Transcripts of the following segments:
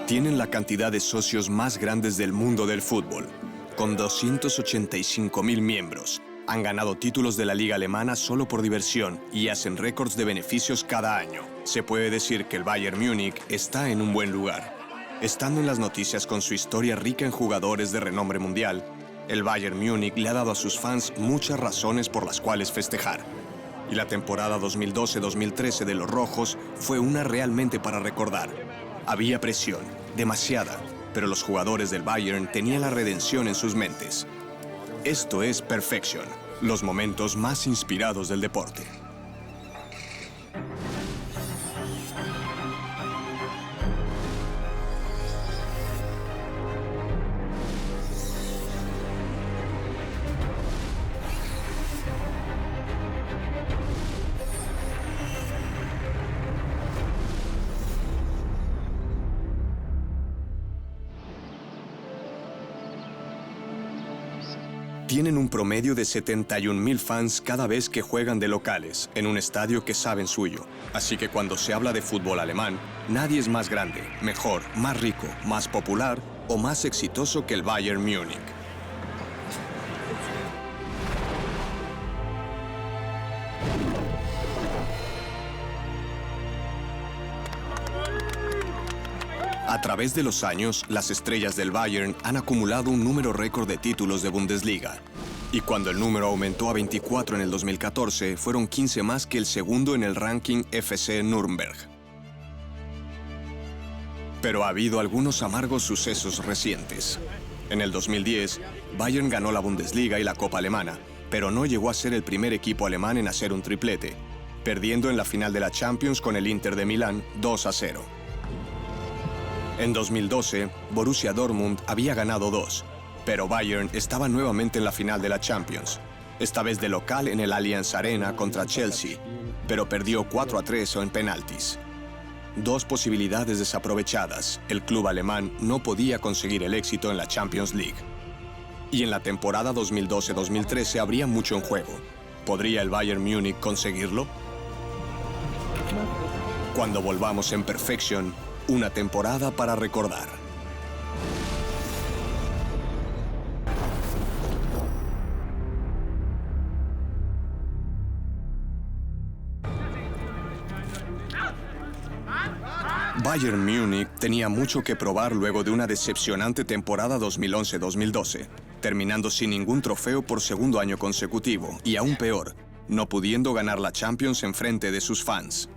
Tienen la cantidad de socios más grandes del mundo del fútbol, con 285.000 miembros. Han ganado títulos de la liga alemana solo por diversión y hacen récords de beneficios cada año. Se puede decir que el Bayern Múnich está en un buen lugar. Estando en las noticias con su historia rica en jugadores de renombre mundial, el Bayern Múnich le ha dado a sus fans muchas razones por las cuales festejar. Y la temporada 2012-2013 de los rojos fue una realmente para recordar. Había presión, demasiada, pero los jugadores del Bayern tenían la redención en sus mentes. Esto es Perfection, los momentos más inspirados del deporte. Tienen un promedio de 71.000 fans cada vez que juegan de locales, en un estadio que saben suyo. Así que cuando se habla de fútbol alemán, nadie es más grande, mejor, más rico, más popular o más exitoso que el Bayern Múnich. A través de los años, las estrellas del Bayern han acumulado un número récord de títulos de Bundesliga. Y cuando el número aumentó a 24 en el 2014, fueron 15 más que el segundo en el ranking FC Nürnberg. Pero ha habido algunos amargos sucesos recientes. En el 2010, Bayern ganó la Bundesliga y la Copa Alemana, pero no llegó a ser el primer equipo alemán en hacer un triplete, perdiendo en la final de la Champions con el Inter de Milán 2-0. En 2012, Borussia Dortmund había ganado 2, pero Bayern estaba nuevamente en la final de la Champions, esta vez de local en el Allianz Arena contra Chelsea, pero perdió 4-3 en penaltis. Dos posibilidades desaprovechadas. El club alemán no podía conseguir el éxito en la Champions League. Y en la temporada 2012-2013 habría mucho en juego. ¿Podría el Bayern Múnich conseguirlo? Cuando volvamos en Perfection, una temporada para recordar. Bayern Múnich tenía mucho que probar luego de una decepcionante temporada 2011-2012, terminando sin ningún trofeo por segundo año consecutivo y aún peor, no pudiendo ganar la Champions en frente de sus fans.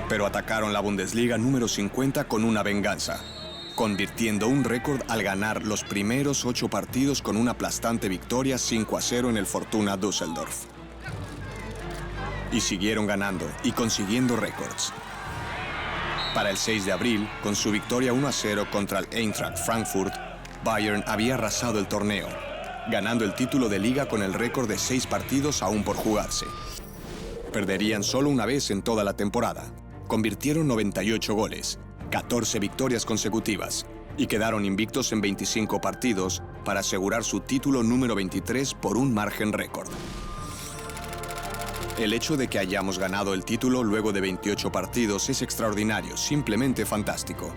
Pero atacaron la Bundesliga número 50 con una venganza, convirtiendo un récord al ganar los primeros 8 partidos con una aplastante victoria 5-0 en el Fortuna Düsseldorf. Y siguieron ganando y consiguiendo récords. Para el 6 de abril, con su victoria 1-0 contra el Eintracht Frankfurt, Bayern había arrasado el torneo, ganando el título de liga con el récord de 6 partidos aún por jugarse. Perderían solo una vez en toda la temporada. Convirtieron 98 goles, 14 victorias consecutivas y quedaron invictos en 25 partidos para asegurar su título número 23 por un margen récord. El hecho de que hayamos ganado el título luego de 28 partidos es extraordinario, simplemente fantástico.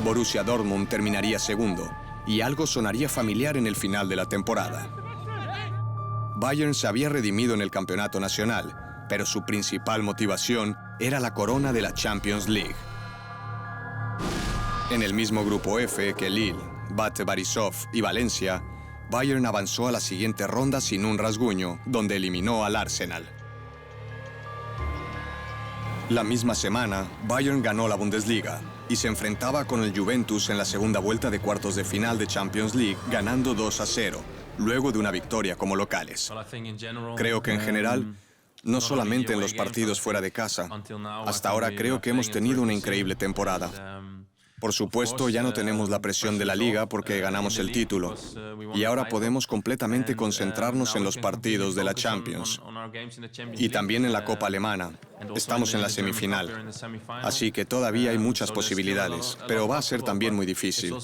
Borussia Dortmund terminaría segundo y algo sonaría familiar en el final de la temporada. Bayern se había redimido en el campeonato nacional, pero su principal motivación era la corona de la Champions League. En el mismo grupo F que Lille, Bate Borisov y Valencia, Bayern avanzó a la siguiente ronda sin un rasguño, donde eliminó al Arsenal. La misma semana, Bayern ganó la Bundesliga y se enfrentaba con el Juventus en la segunda vuelta de cuartos de final de Champions League, ganando 2-0, luego de una victoria como locales. Creo que en general, no solamente en los partidos fuera de casa, hasta ahora creo que hemos tenido una increíble temporada. Por supuesto, ya no tenemos la presión de la liga porque ganamos el título y ahora podemos completamente concentrarnos en los partidos de la Champions y también en la Copa Alemana. Estamos en la semifinal, así que todavía hay muchas posibilidades, pero va a ser también muy difícil.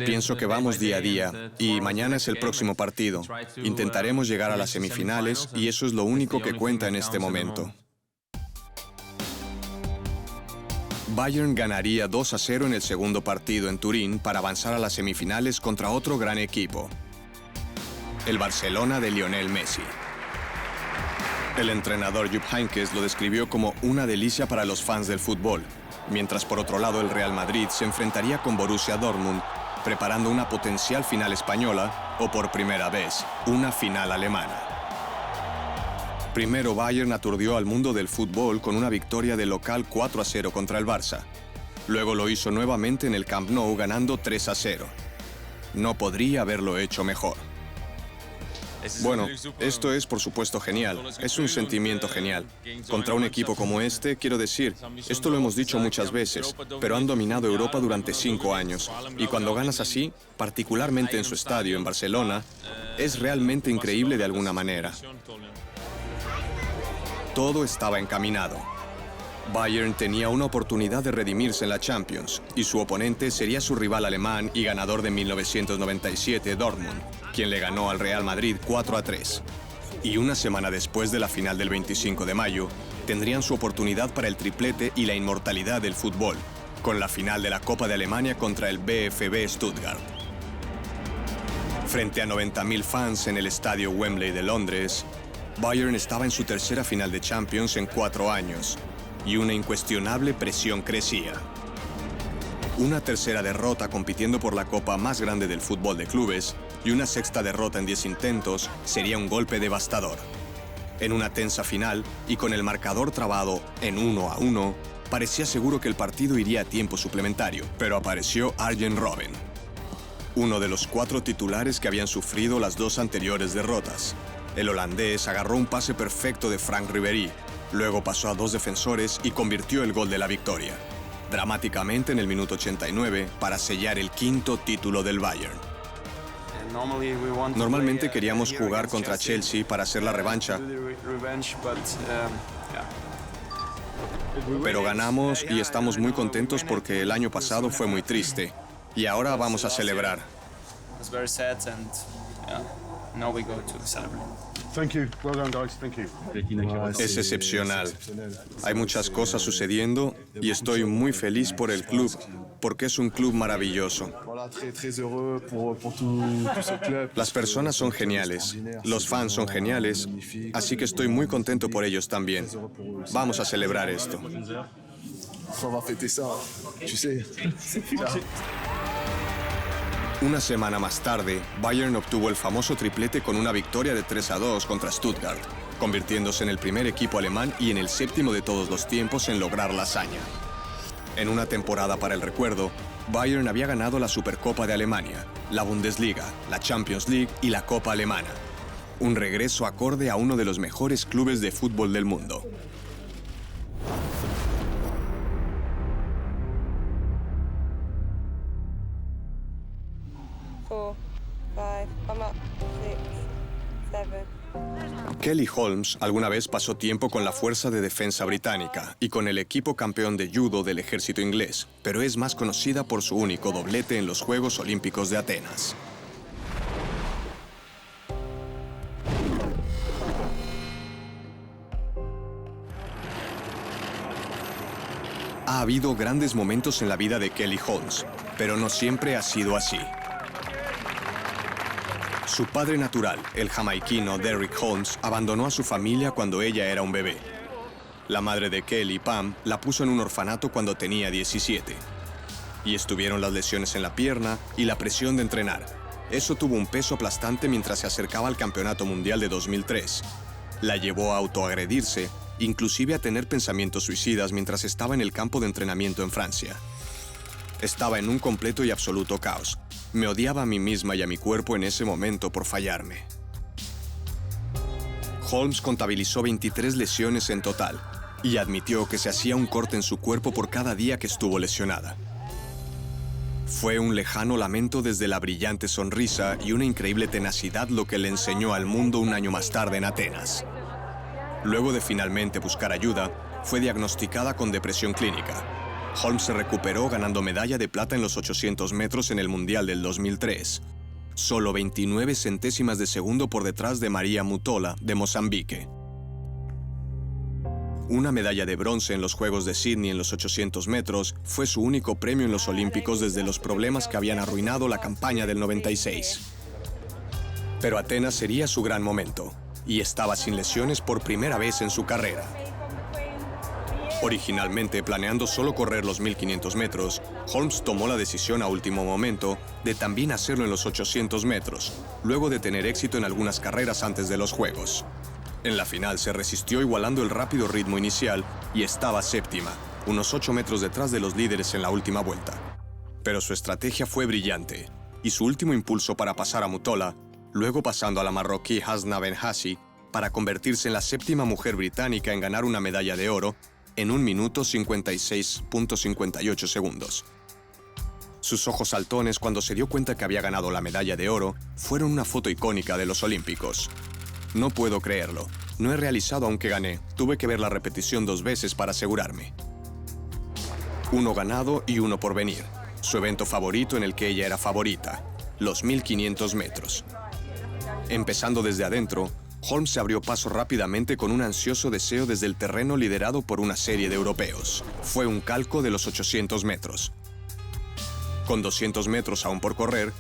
Pienso que vamos día a día y mañana es el próximo partido. Intentaremos llegar a las semifinales y eso es lo único que cuenta en este momento. Bayern ganaría 2-0 en el segundo partido en Turín para avanzar a las semifinales contra otro gran equipo, el Barcelona de Lionel Messi. El entrenador Jupp Heynckes lo describió como una delicia para los fans del fútbol, mientras por otro lado el Real Madrid se enfrentaría con Borussia Dortmund, preparando una potencial final española o por primera vez, una final alemana. Primero Bayern aturdió al mundo del fútbol con una victoria de local 4-0 contra el Barça. Luego lo hizo nuevamente en el Camp Nou ganando 3-0. No podría haberlo hecho mejor. Bueno, esto es por supuesto genial, es un sentimiento genial. Contra un equipo como este, quiero decir, esto lo hemos dicho muchas veces, pero han dominado Europa durante 5 años. Y cuando ganas así, particularmente en su estadio en Barcelona, es realmente increíble de alguna manera. Todo estaba encaminado. Bayern tenía una oportunidad de redimirse en la Champions, y su oponente sería su rival alemán y ganador de 1997, Dortmund, quien le ganó al Real Madrid 4-3. Y una semana después de la final del 25 de mayo, tendrían su oportunidad para el triplete y la inmortalidad del fútbol, con la final de la Copa de Alemania contra el VfB Stuttgart. Frente a 90.000 fans en el estadio Wembley de Londres, Bayern estaba en su tercera final de Champions en 4 años, y una incuestionable presión crecía. Una tercera derrota compitiendo por la copa más grande del fútbol de clubes y una sexta derrota en 10 intentos sería un golpe devastador. En una tensa final y con el marcador trabado en 1-1, parecía seguro que el partido iría a tiempo suplementario, pero apareció Arjen Robben, uno de los 4 titulares que habían sufrido las 2 anteriores derrotas. El holandés agarró un pase perfecto de Frank Ribéry, luego pasó a 2 defensores y convirtió el gol de la victoria, dramáticamente en el minuto 89 para sellar el 5º título del Bayern. Normalmente queríamos jugar contra Chelsea para hacer la revancha, pero ganamos y estamos muy contentos porque el año pasado fue muy triste y ahora vamos a celebrar. Es excepcional. Hay muchas cosas sucediendo y estoy muy feliz por el club, porque es un club maravilloso. Las personas son geniales, los fans son geniales, así que estoy muy contento por ellos también. Vamos a celebrar esto. Una semana más tarde, Bayern obtuvo el famoso triplete con una victoria de 3-2 contra Stuttgart, convirtiéndose en el primer equipo alemán y en el 7º de todos los tiempos en lograr la hazaña. En una temporada para el recuerdo, Bayern había ganado la Supercopa de Alemania, la Bundesliga, la Champions League y la Copa Alemana. Un regreso acorde a uno de los mejores clubes de fútbol del mundo. Kelly Holmes alguna vez pasó tiempo con la Fuerza de Defensa Británica y con el equipo campeón de judo del ejército inglés, pero es más conocida por su único doblete en los Juegos Olímpicos de Atenas. Ha habido grandes momentos en la vida de Kelly Holmes, pero no siempre ha sido así. Su padre natural, el jamaiquino Derrick Holmes, abandonó a su familia cuando ella era un bebé. La madre de Kelly, Pam, la puso en un orfanato cuando tenía 17. Y estuvieron las lesiones en la pierna y la presión de entrenar. Eso tuvo un peso aplastante mientras se acercaba al Campeonato Mundial de 2003. La llevó a autoagredirse, inclusive a tener pensamientos suicidas mientras estaba en el campo de entrenamiento en Francia. Estaba en un completo y absoluto caos. Me odiaba a mí misma y a mi cuerpo en ese momento por fallarme. Holmes contabilizó 23 lesiones en total y admitió que se hacía un corte en su cuerpo por cada día que estuvo lesionada. Fue un lejano lamento desde la brillante sonrisa y una increíble tenacidad lo que le enseñó al mundo un año más tarde en Atenas. Luego de finalmente buscar ayuda, fue diagnosticada con depresión clínica. Holmes se recuperó ganando medalla de plata en los 800 metros en el Mundial del 2003. Solo 29 centésimas de segundo por detrás de Maria Mutola, de Mozambique. Una medalla de bronce en los Juegos de Sydney en los 800 metros fue su único premio en los Olímpicos desde los problemas que habían arruinado la campaña del 96. Pero Atenas sería su gran momento, y estaba sin lesiones por primera vez en su carrera. Originalmente planeando solo correr los 1500 metros, Holmes tomó la decisión a último momento de también hacerlo en los 800 metros, luego de tener éxito en algunas carreras antes de los Juegos. En la final se resistió igualando el rápido ritmo inicial y estaba séptima, unos 8 metros detrás de los líderes en la última vuelta. Pero su estrategia fue brillante, y su último impulso para pasar a Mutola, luego pasando a la marroquí Hasna Benhassi, para convertirse en la séptima mujer británica en ganar una medalla de oro, en 1 minuto 56.58 segundos. Sus ojos saltones cuando se dio cuenta que había ganado la medalla de oro fueron una foto icónica de los Olímpicos. No puedo creerlo. No he realizado aunque gané. Tuve que ver la repetición 2 veces para asegurarme. 1 ganado y 1 por venir. Su evento favorito en el que ella era favorita, los 1500 metros. Empezando desde adentro, Holmes se abrió paso rápidamente con un ansioso deseo desde el terreno liderado por una serie de europeos. Fue un calco de los 800 metros. Con 200 metros aún por correr,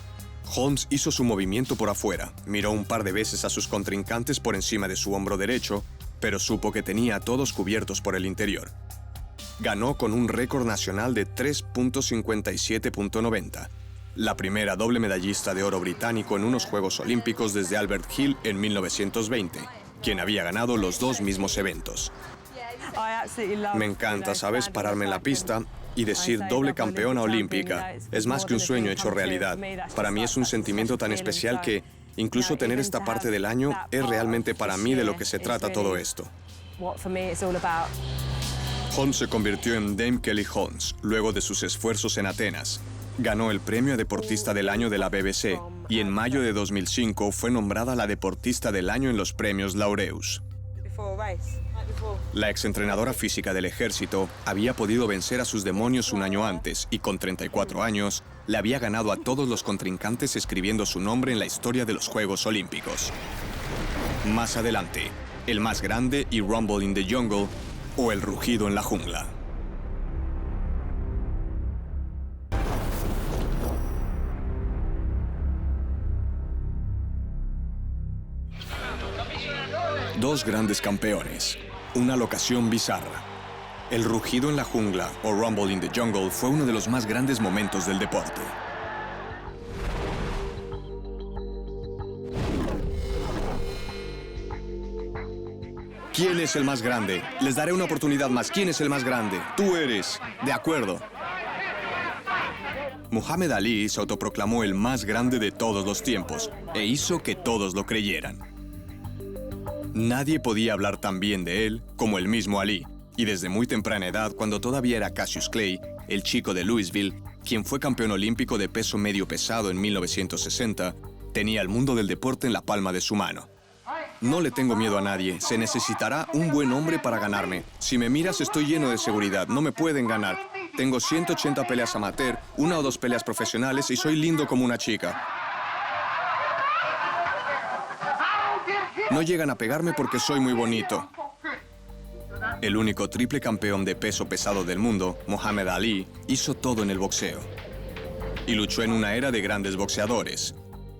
Holmes hizo su movimiento por afuera, miró un par de veces a sus contrincantes por encima de su hombro derecho, pero supo que tenía a todos cubiertos por el interior. Ganó con un récord nacional de 3.57.90. La primera doble medallista de oro británico en unos Juegos Olímpicos desde Albert Hill en 1920, quien había ganado los 2 mismos eventos. Me encanta, ¿sabes?, pararme en la pista y decir doble campeona olímpica. Es más que un sueño hecho realidad. Para mí es un sentimiento tan especial que, incluso tener esta parte del año, es realmente para mí de lo que se trata todo esto. Holmes se convirtió en Dame Kelly Holmes, luego de sus esfuerzos en Atenas. Ganó el premio a Deportista del Año de la BBC y en mayo de 2005 fue nombrada la Deportista del Año en los premios Laureus. La exentrenadora física del ejército había podido vencer a sus demonios un año antes y con 34 años le había ganado a todos los contrincantes escribiendo su nombre en la historia de los Juegos Olímpicos. Más adelante, El más grande y Rumble in the Jungle o El rugido en la jungla. Dos grandes campeones, una locación bizarra. El rugido en la jungla, o Rumble in the Jungle, fue uno de los más grandes momentos del deporte. ¿Quién es el más grande? Les daré una oportunidad más. ¿Quién es el más grande? Tú eres. De acuerdo. Muhammad Ali se autoproclamó el más grande de todos los tiempos e hizo que todos lo creyeran. Nadie podía hablar tan bien de él como el mismo Ali, y desde muy temprana edad, cuando todavía era Cassius Clay, el chico de Louisville, quien fue campeón olímpico de peso medio pesado en 1960, tenía el mundo del deporte en la palma de su mano. No le tengo miedo a nadie, se necesitará un buen hombre para ganarme. Si me miras, estoy lleno de seguridad, no me pueden ganar. Tengo 180 peleas amateur, 1 o 2 peleas profesionales y soy lindo como una chica. No llegan a pegarme porque soy muy bonito. El único triple campeón de peso pesado del mundo, Muhammad Ali, hizo todo en el boxeo. Y luchó en una era de grandes boxeadores.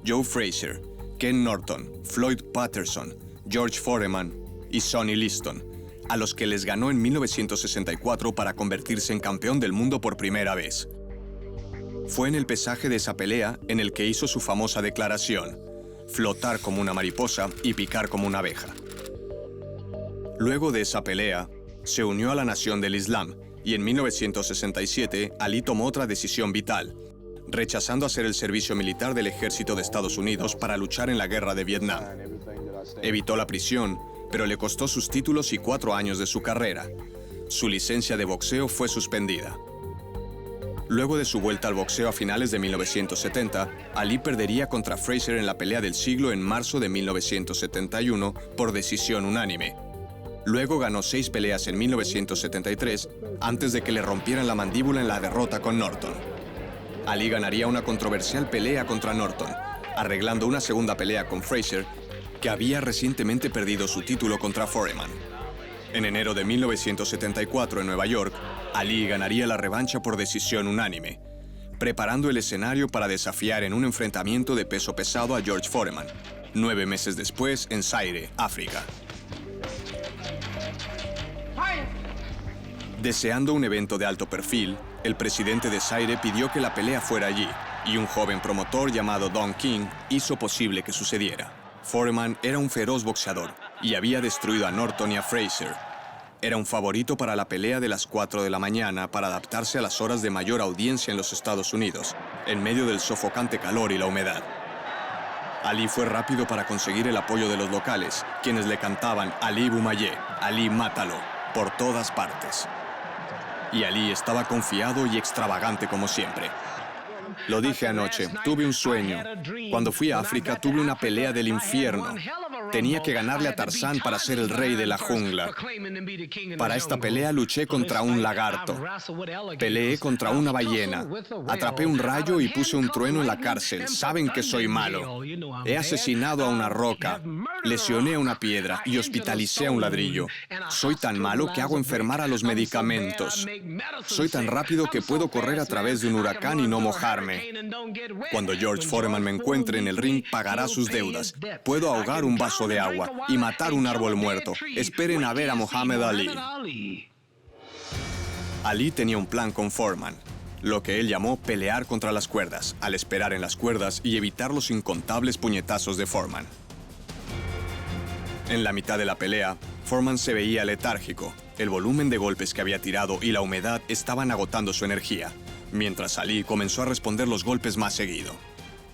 Joe Frazier, Ken Norton, Floyd Patterson, George Foreman y Sonny Liston, a los que les ganó en 1964 para convertirse en campeón del mundo por primera vez. Fue en el pesaje de esa pelea en el que hizo su famosa declaración: flotar como una mariposa y picar como una abeja. Luego de esa pelea, se unió a la Nación del Islam y en 1967 Ali tomó otra decisión vital, rechazando hacer el servicio militar del ejército de Estados Unidos para luchar en la guerra de Vietnam. Evitó la prisión, pero le costó sus títulos y 4 años de su carrera. Su licencia de boxeo fue suspendida. Luego de su vuelta al boxeo a finales de 1970, Ali perdería contra Frazier en la pelea del siglo en marzo de 1971 por decisión unánime. Luego ganó 6 peleas en 1973, antes de que le rompieran la mandíbula en la derrota con Norton. Ali ganaría una controversial pelea contra Norton, arreglando una segunda pelea con Frazier, que había recientemente perdido su título contra Foreman. En enero de 1974, en Nueva York, Ali ganaría la revancha por decisión unánime, preparando el escenario para desafiar en un enfrentamiento de peso pesado a George Foreman, 9 meses después en Zaire, África. Deseando un evento de alto perfil, el presidente de Zaire pidió que la pelea fuera allí, y un joven promotor llamado Don King hizo posible que sucediera. Foreman era un feroz boxeador y había destruido a Norton y a Frazier. Era un favorito para la pelea de las 4 de la mañana para adaptarse a las horas de mayor audiencia en los Estados Unidos, en medio del sofocante calor y la humedad. Ali fue rápido para conseguir el apoyo de los locales, quienes le cantaban "Ali Boumaier, Ali mátalo", por todas partes. Y Ali estaba confiado y extravagante como siempre. Lo dije anoche, tuve un sueño. Cuando fui a África tuve una pelea del infierno. Tenía que ganarle a Tarzán para ser el rey de la jungla. Para esta pelea luché contra un lagarto. Peleé contra una ballena. Atrapé un rayo y puse un trueno en la cárcel. Saben que soy malo. He asesinado a una roca. Lesioné a una piedra y hospitalicé a un ladrillo. Soy tan malo que hago enfermar a los medicamentos. Soy tan rápido que puedo correr a través de un huracán y no mojarme. Cuando George Foreman me encuentre en el ring, pagará sus deudas. Puedo ahogar un vaso de agua y matar un árbol muerto. Esperen a ver a Muhammad Ali. Ali tenía un plan con Foreman, lo que él llamó pelear contra las cuerdas, al esperar en las cuerdas y evitar los incontables puñetazos de Foreman. En la mitad de la pelea, Foreman se veía letárgico. El volumen de golpes que había tirado y la humedad estaban agotando su energía, mientras Ali comenzó a responder los golpes más seguido.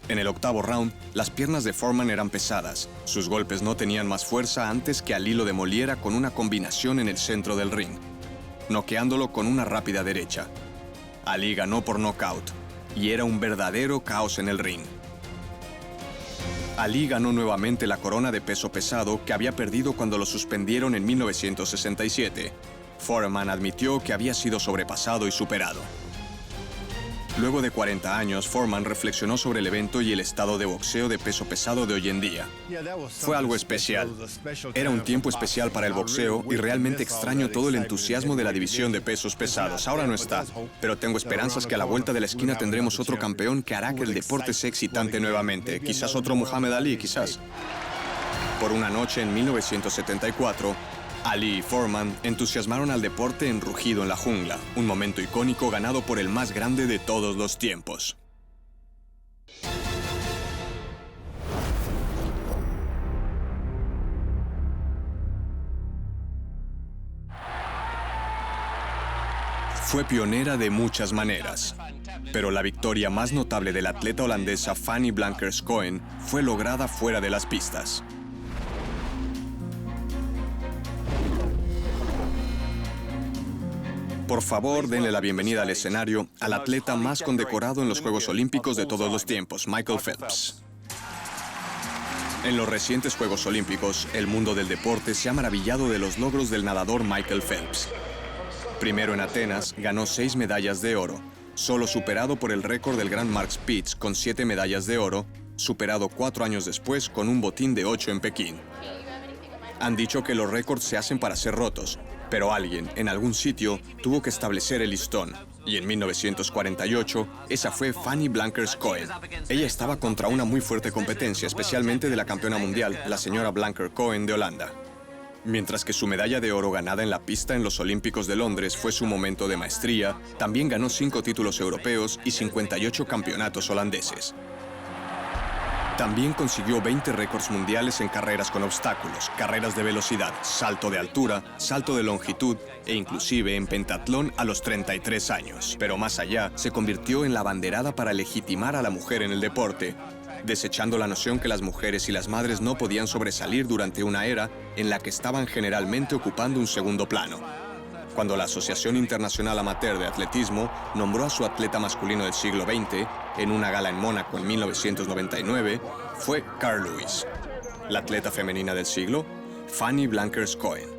En el octavo round, las piernas de Foreman eran pesadas. Sus golpes no tenían más fuerza antes que Ali lo demoliera con una combinación en el centro del ring, noqueándolo con una rápida derecha. Ali ganó por nocaut, y era un verdadero caos en el ring. Ali ganó nuevamente la corona de peso pesado que había perdido cuando lo suspendieron en 1967. Foreman admitió que había sido sobrepasado y superado. Luego de 40 años, Foreman reflexionó sobre el evento y el estado de boxeo de peso pesado de hoy en día. Fue algo especial. Era un tiempo especial para el boxeo y realmente extraño todo el entusiasmo de la división de pesos pesados. Ahora no está, pero tengo esperanzas que a la vuelta de la esquina tendremos otro campeón que hará que el deporte sea excitante nuevamente. Quizás otro Muhammad Ali, quizás. Por una noche en 1974, Ali y Foreman entusiasmaron al deporte en Rugido en la Jungla, un momento icónico ganado por el más grande de todos los tiempos. Fue pionera de muchas maneras, pero la victoria más notable de la atleta holandesa Fanny Blankers-Koen fue lograda fuera de las pistas. Por favor, denle la bienvenida al escenario al atleta más condecorado en los Juegos Olímpicos de todos los tiempos, Michael Phelps. En los recientes Juegos Olímpicos, el mundo del deporte se ha maravillado de los logros del nadador Michael Phelps. Primero en Atenas, ganó 6 medallas de oro, solo superado por el récord del gran Mark Spitz con 7 medallas de oro, superado 4 años después con un botín de 8 en Pekín. Han dicho que los récords se hacen para ser rotos, pero alguien, en algún sitio, tuvo que establecer el listón. Y en 1948, esa fue Fanny Blankers-Koen. Ella estaba contra una muy fuerte competencia, especialmente de la campeona mundial, la señora Blanker-Koen de Holanda. Mientras que su medalla de oro ganada en la pista en los Olímpicos de Londres fue su momento de maestría, también ganó 5 títulos europeos y 58 campeonatos holandeses. También consiguió 20 récords mundiales en carreras con obstáculos, carreras de velocidad, salto de altura, salto de longitud e inclusive en pentatlón a los 33 años. Pero más allá, se convirtió en la abanderada para legitimar a la mujer en el deporte, desechando la noción que las mujeres y las madres no podían sobresalir durante una era en la que estaban generalmente ocupando un segundo plano. Cuando la Asociación Internacional Amateur de Atletismo nombró a su atleta masculino del siglo XX, en una gala en Mónaco en 1999, fue Carl Lewis. La atleta femenina del siglo, Fanny Blankers-Koen.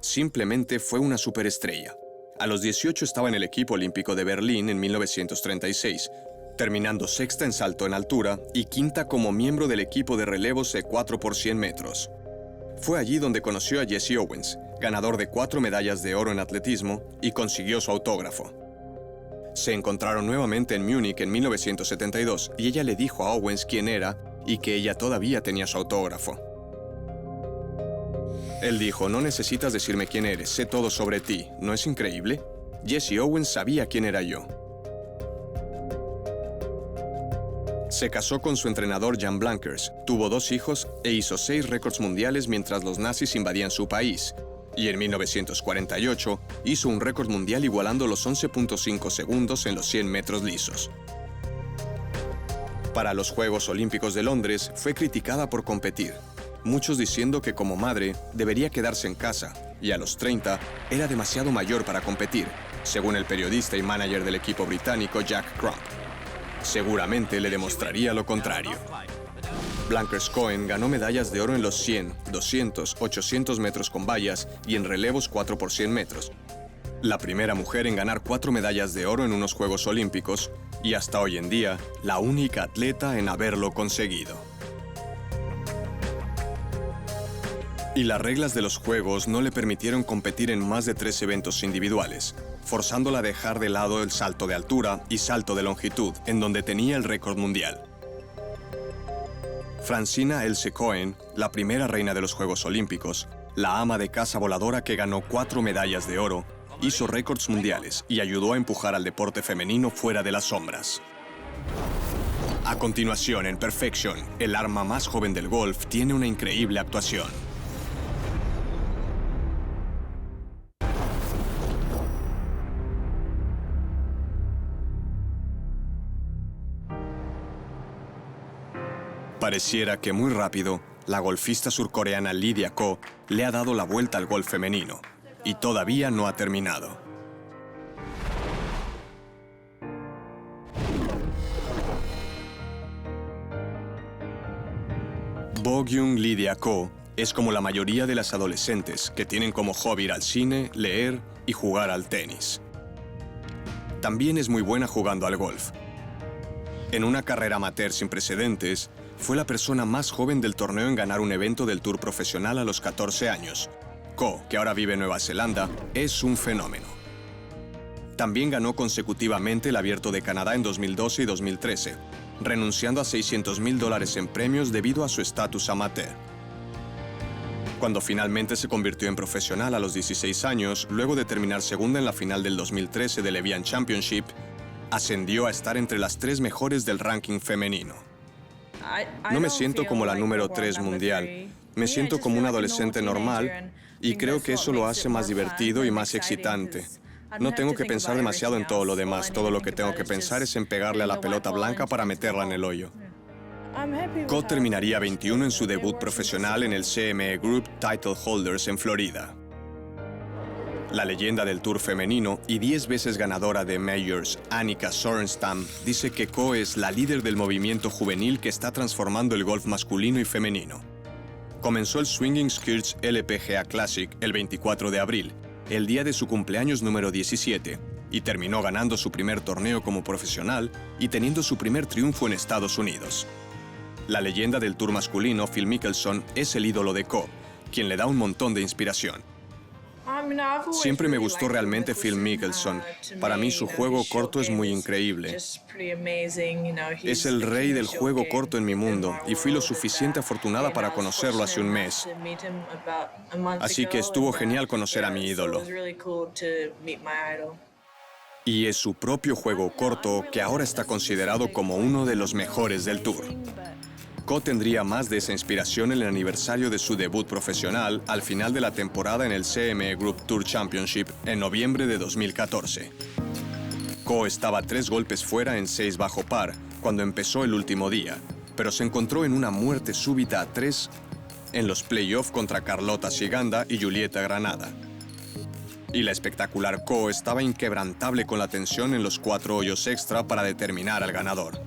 Simplemente fue una superestrella. A los 18 estaba en el equipo olímpico de Berlín en 1936, terminando sexta en salto en altura y quinta como miembro del equipo de relevos de 4 por 100 metros. Fue allí donde conoció a Jesse Owens, ganador de 4 medallas de oro en atletismo, y consiguió su autógrafo. Se encontraron nuevamente en Múnich en 1972 y ella le dijo a Owens quién era y que ella todavía tenía su autógrafo. Él dijo: no necesitas decirme quién eres, sé todo sobre ti, ¿no es increíble? Jesse Owens sabía quién era yo. Se casó con su entrenador Jan Blankers, tuvo 2 hijos e hizo 6 récords mundiales mientras los nazis invadían su país. Y en 1948 hizo un récord mundial igualando los 11.5 segundos en los 100 metros lisos. Para los Juegos Olímpicos de Londres fue criticada por competir, muchos diciendo que como madre debería quedarse en casa y a los 30 era demasiado mayor para competir, según el periodista y manager del equipo británico Jack Crump. Seguramente le demostraría lo contrario. Blankers-Koen ganó medallas de oro en los 100, 200, 800 metros con vallas y en relevos 4 por 100 metros. La primera mujer en ganar 4 medallas de oro en unos Juegos Olímpicos y hasta hoy en día, la única atleta en haberlo conseguido. Y las reglas de los Juegos no le permitieron competir en más de 3 eventos individuales, forzándola a dejar de lado el salto de altura y salto de longitud, en donde tenía el récord mundial. Francina Else-Koen, la primera reina de los Juegos Olímpicos, la ama de casa voladora que ganó 4 medallas de oro, hizo récords mundiales y ayudó a empujar al deporte femenino fuera de las sombras. A continuación, en Perfection, el arma más joven del golf tiene una increíble actuación. Pareciera que muy rápido, la golfista surcoreana Lydia Ko le ha dado la vuelta al golf femenino, y todavía no ha terminado. Bo-Gyung Lydia Ko es como la mayoría de las adolescentes que tienen como hobby ir al cine, leer y jugar al tenis. También es muy buena jugando al golf. En una carrera amateur sin precedentes, fue la persona más joven del torneo en ganar un evento del Tour profesional a los 14 años. Ko, que ahora vive en Nueva Zelanda, es un fenómeno. También ganó consecutivamente el Abierto de Canadá en 2012 y 2013, renunciando a $600,000 en premios debido a su estatus amateur. Cuando finalmente se convirtió en profesional a los 16 años, luego de terminar segunda en la final del 2013 del Evian Championship, ascendió a estar entre las 3 mejores del ranking femenino. No me siento como la número 3 mundial, me siento como un adolescente normal y creo que eso lo hace más divertido y más excitante. No tengo que pensar demasiado en todo lo demás, todo lo que tengo que pensar es en pegarle a la pelota blanca para meterla en el hoyo. Ko terminaría 21 en su debut profesional en el CME Group Title Holders en Florida. La leyenda del Tour femenino y 10 veces ganadora de Majors, Annika Sorenstam, dice que Ko es la líder del movimiento juvenil que está transformando el golf masculino y femenino. Comenzó el Swinging Skirts LPGA Classic el 24 de abril, el día de su cumpleaños número 17, y terminó ganando su primer torneo como profesional y teniendo su primer triunfo en Estados Unidos. La leyenda del Tour masculino, Phil Mickelson, es el ídolo de Ko, quien le da un montón de inspiración. Siempre me gustó realmente Phil Mickelson. Para mí su juego corto es muy increíble. Es el rey del juego corto en mi mundo y fui lo suficiente afortunada para conocerlo hace un mes. Así que estuvo genial conocer a mi ídolo. Y es su propio juego corto que ahora está considerado como uno de los mejores del Tour. Ko tendría más de esa inspiración en el aniversario de su debut profesional al final de la temporada en el CME Group Tour Championship en noviembre de 2014. Ko estaba 3 golpes fuera en 6 bajo par cuando empezó el último día, pero se encontró en una muerte súbita a 3 en los playoffs contra Carlota Ciganda y Julieta Granada. Y la espectacular Ko estaba inquebrantable con la tensión en los 4 hoyos extra para determinar al ganador.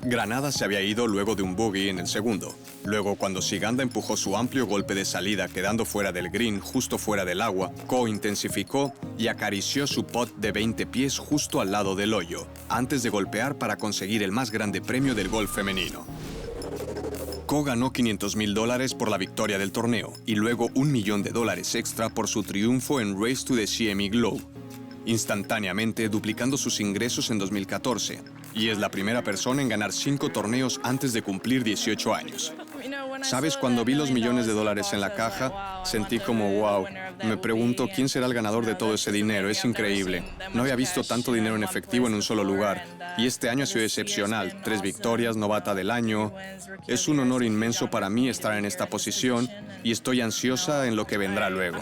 Granada se había ido luego de un bogey en el segundo. Luego, cuando Siganda empujó su amplio golpe de salida quedando fuera del green, justo fuera del agua, Ko intensificó y acarició su putt de 20 pies justo al lado del hoyo, antes de golpear para conseguir el más grande premio del golf femenino. Ko ganó $500,000 por la victoria del torneo y luego $1 millón extra por su triunfo en Race to the CME Globe, instantáneamente duplicando sus ingresos en 2014, y es la primera persona en ganar 5 torneos antes de cumplir 18 años. ¿Sabes? Cuando vi los millones de dólares en la caja, sentí como wow. Me pregunto quién será el ganador de todo ese dinero. Es increíble. No había visto tanto dinero en efectivo en un solo lugar. Y este año ha sido excepcional. 3 victorias, novata del año. Es un honor inmenso para mí estar en esta posición y estoy ansiosa en lo que vendrá luego.